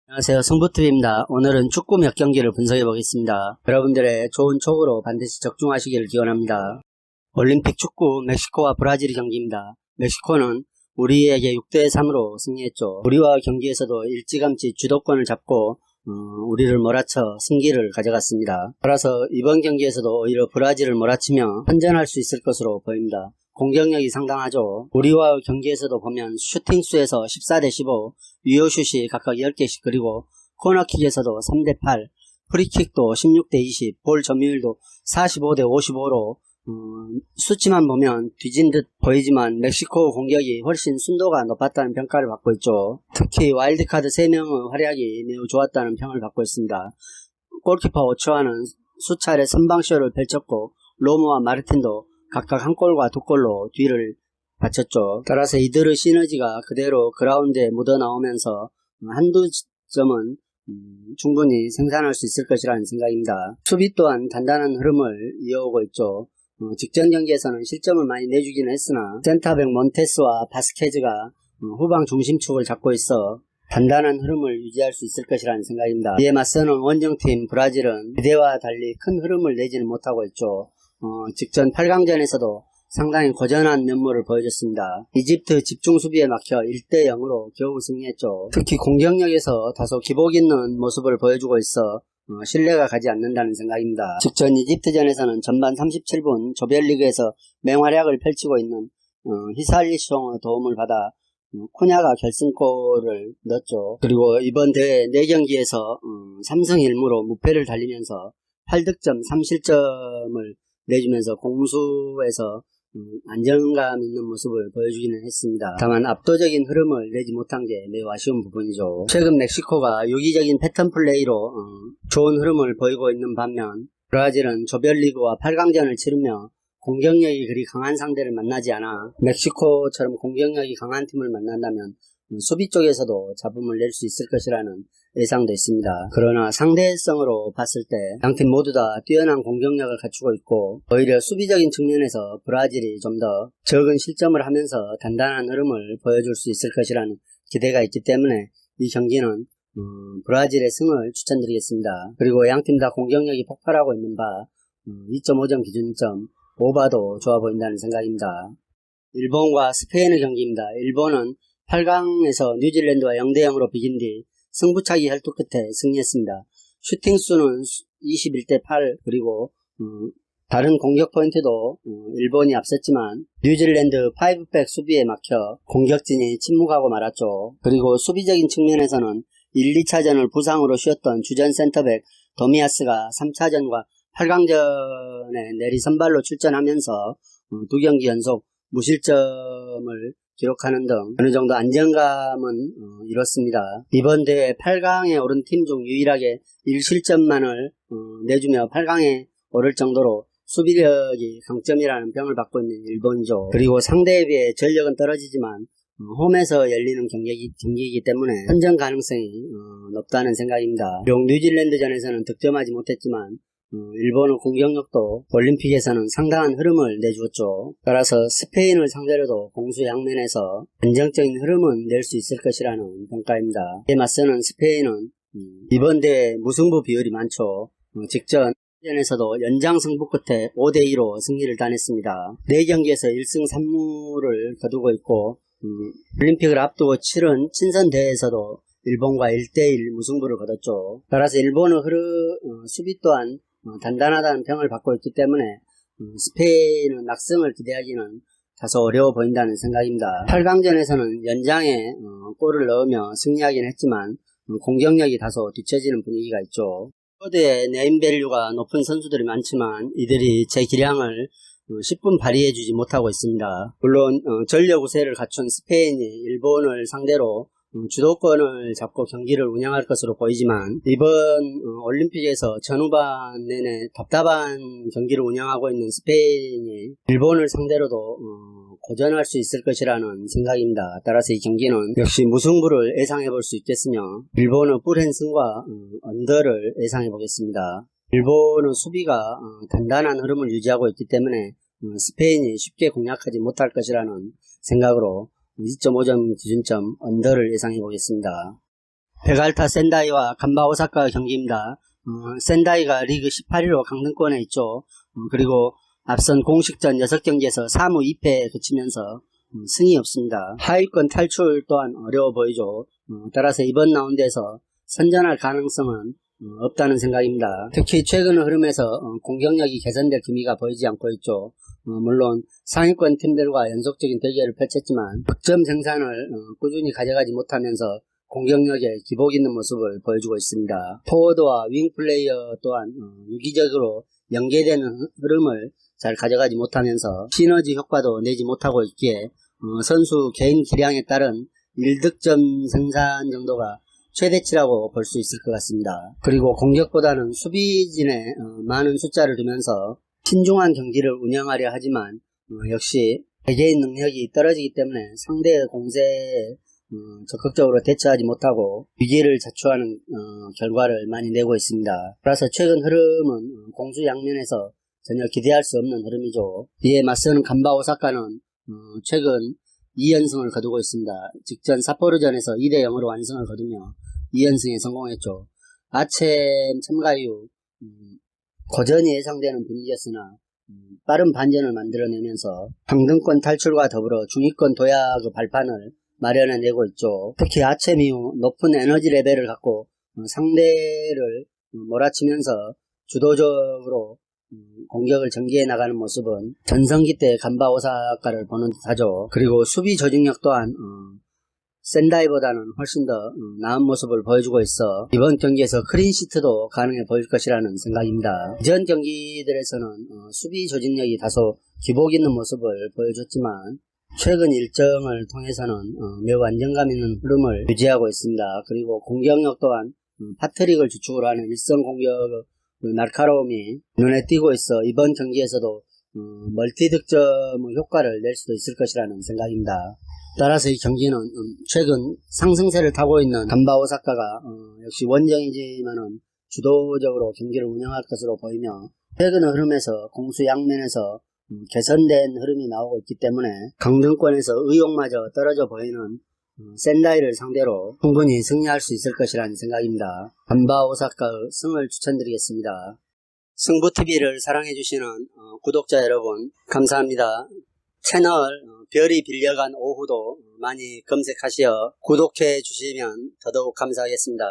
안녕하세요. 승부TV입니다. 오늘은 축구 몇 경기를 분석해 보겠습니다. 여러분들의 좋은 촉으로 반드시 적중하시기를 기원합니다. 올림픽 축구 멕시코와 브라질 경기입니다. 멕시코는 우리에게 6대3으로 승리했죠. 우리와 경기에서도 일찌감치 주도권을 잡고 우리를 몰아쳐 승기를 가져갔습니다. 따라서 이번 경기에서도 오히려 브라질을 몰아치며 선전할 수 있을 것으로 보입니다. 공격력이 상당하죠. 우리와 경기에서도 보면 슈팅수에서 14대15, 유효슛이 각각 10개씩, 그리고 코너킥에서도 3대8, 프리킥도 16대20, 볼 점유율도 45대55로 수치만 보면 뒤진 듯 보이지만 멕시코 공격이 훨씬 순도가 높았다는 평가를 받고 있죠. 특히 와일드카드 3명의 활약이 매우 좋았다는 평을 받고 있습니다. 골키퍼 오초아는 수차례 선방쇼를 펼쳤고 로모와 마르틴도 각각 한 골과 두 골로 뒤를 바쳤죠. 따라서 이들의 시너지가 그대로 그라운드에 묻어나오면서 한두 점은 충분히 생산할 수 있을 것이라는 생각입니다. 수비 또한 단단한 흐름을 이어오고 있죠. 직전 경기에서는 실점을 많이 내주기는 했으나 센터백 몬테스와 바스케즈가 후방 중심축을 잡고 있어 단단한 흐름을 유지할 수 있을 것이라는 생각입니다. 이에 맞서는 원정팀 브라질은 기대와 달리 큰 흐름을 내지는 못하고 있죠. 직전 8강전에서도 상당히 고전한 면모를 보여줬습니다. 이집트 집중수비에 막혀 1대0으로 겨우 승리했죠. 특히 공격력에서 다소 기복 있는 모습을 보여주고 있어 신뢰가 가지 않는다는 생각입니다. 직전 이집트전에서는 전반 37분 조별리그에서 맹활약을 펼치고 있는 히살리숑의 도움을 받아 쿠냐가 결승골을 넣었죠. 그리고 이번 대회 4경기에서 3승 1무로 무패를 달리면서 8득점 3실점을 내주면서 공수에서 안정감 있는 모습을 보여주기는 했습니다. 다만 압도적인 흐름을 내지 못한 게 매우 아쉬운 부분이죠. 최근 멕시코가 유기적인 패턴 플레이로 좋은 흐름을 보이고 있는 반면 브라질은 조별리그와 8강전을 치르며 공격력이 그리 강한 상대를 만나지 않아 멕시코처럼 공격력이 강한 팀을 만난다면 수비 쪽에서도 잡음을 낼 수 있을 것이라는 예상도 있습니다. 그러나 상대성으로 봤을 때 양팀 모두 다 뛰어난 공격력을 갖추고 있고 오히려 수비적인 측면에서 브라질이 좀 더 적은 실점을 하면서 단단한 흐름을 보여줄 수 있을 것이라는 기대가 있기 때문에 이 경기는 브라질의 승을 추천드리겠습니다. 그리고 양팀 다 공격력이 폭발하고 있는 바 2.5점 기준점 오바도 좋아 보인다는 생각입니다. 일본과 스페인의 경기입니다. 일본은 8강에서 뉴질랜드와 0대0으로 비긴 뒤 승부차기 혈투 끝에 승리했습니다. 슈팅수는 21대8, 그리고 다른 공격 포인트도 일본이 앞섰지만 뉴질랜드 5백 수비에 막혀 공격진이 침묵하고 말았죠. 그리고 수비적인 측면에서는 1, 2차전을 부상으로 쉬었던 주전 센터백 도미아스가 3차전과 8강전에 내리 선발로 출전하면서 2경기 연속 무실점을 기록하는 등 어느 정도 안정감은 이뤘습니다. 이번 대회 8강에 오른 팀 중 유일하게 1실점만을 내주며 8강에 오를 정도로 수비력이 강점이라는 평을 받고 있는 일본이죠. 그리고 상대에 비해 전력은 떨어지지만 홈에서 열리는 경기이기 때문에 선전 가능성이 높다는 생각입니다. 비록 뉴질랜드전에서는 득점하지 못했지만 일본의 공격력도 올림픽에서는 상당한 흐름을 내주었죠. 따라서 스페인을 상대로도 공수 양면에서 안정적인 흐름은 낼 수 있을 것이라는 평가입니다. 이에 맞서는 스페인은 이번 대회 무승부 비율이 많죠. 직전 전에서도 연장 승부 끝에 5대2로 승리를 따냈습니다. 4경기에서 1승 3무를 거두고 있고 올림픽을 앞두고 치른 친선 대회에서도 일본과 1대1 무승부를 거뒀죠. 따라서 일본의 수비 또한 단단하다는 평을 받고 있기 때문에 스페인은 낙승을 기대하기는 다소 어려워 보인다는 생각입니다. 8강전에서는 연장에 골을 넣으며 승리하긴 했지만 공격력이 다소 뒤처지는 분위기가 있죠. 포드의 네임밸류가 높은 선수들이 많지만 이들이 제 기량을 10분 발휘해주지 못하고 있습니다. 물론 전력 우세를 갖춘 스페인이 일본을 상대로 주도권을 잡고 경기를 운영할 것으로 보이지만 이번 올림픽에서 전후반 내내 답답한 경기를 운영하고 있는 스페인이 일본을 상대로도 고전할 수 있을 것이라는 생각입니다. 따라서 이 경기는 역시 무승부를 예상해 볼 수 있겠으며 일본의 뿔행승과 언더를 예상해 보겠습니다. 일본의 수비가 단단한 흐름을 유지하고 있기 때문에 스페인이 쉽게 공략하지 못할 것이라는 생각으로 2.5점 기준점 언더를 예상해 보겠습니다. 베갈타 센다이와 간바 오사카 경기입니다. 센다이가 리그 18위로 강등권에 있죠. 그리고 앞선 공식전 6경기에서 3무 2패에 그치면서 승이 없습니다. 하위권 탈출 또한 어려워 보이죠. 따라서 이번 라운드에서 선전할 가능성은 없다는 생각입니다. 특히 최근 흐름에서 공격력이 개선될 기미가 보이지 않고 있죠. 물론 상위권 팀들과 연속적인 대결을 펼쳤지만 득점 생산을 꾸준히 가져가지 못하면서 공격력에 기복 있는 모습을 보여주고 있습니다. 포워드와 윙 플레이어 또한 유기적으로 연계되는 흐름을 잘 가져가지 못하면서 시너지 효과도 내지 못하고 있기에 선수 개인 기량에 따른 1득점 생산 정도가 최대치라고 볼 수 있을 것 같습니다. 그리고 공격보다는 수비진에 많은 숫자를 두면서 신중한 경기를 운영하려 하지만 역시 개개인 능력이 떨어지기 때문에 상대의 공세에 적극적으로 대처하지 못하고 위기를 자초하는 결과를 많이 내고 있습니다. 따라서 최근 흐름은 공수 양면에서 전혀 기대할 수 없는 흐름이죠. 이에 맞서는 간바 오사카는 최근 2연승을 거두고 있습니다. 직전 삿포로전에서 2대0으로 완승을 거두며 2연승에 성공했죠. 아쳔 참가 이후 고전이 예상되는 분위기였으나 빠른 반전을 만들어내면서 강등권 탈출과 더불어 중위권 도약의 발판을 마련해내고 있죠. 특히 아쳔 이후 높은 에너지 레벨을 갖고 상대를 몰아치면서 주도적으로 공격을 전개해 나가는 모습은 전성기 때 간바 오사카를 보는 듯하죠. 그리고 수비 조직력 또한 센다이보다는 훨씬 더 나은 모습을 보여주고 있어 이번 경기에서 클린시트도 가능해 보일 것이라는 생각입니다. 이전 경기들에서는 수비 조직력이 다소 기복 있는 모습을 보여줬지만 최근 일정을 통해서는 매우 안정감 있는 흐름을 유지하고 있습니다. 그리고 공격력 또한 파트릭을 주축으로 하는 일선 공격 날카로움이 눈에 띄고 있어 이번 경기에서도 멀티 득점 효과를 낼 수도 있을 것이라는 생각입니다. 따라서 이 경기는 최근 상승세를 타고 있는 간바 오사카가 역시 원정이지만은 주도적으로 경기를 운영할 것으로 보이며 최근 흐름에서 공수 양면에서 개선된 흐름이 나오고 있기 때문에 강등권에서 의욕마저 떨어져 보이는 센다이를 상대로 충분히 승리할 수 있을 것이라는 생각입니다. 간바 오사카의 승을 추천드리겠습니다. 승부TV를 사랑해주시는 구독자 여러분 감사합니다. 채널 별이 빌려간 오후도 많이 검색하시어 구독해 주시면 더더욱 감사하겠습니다.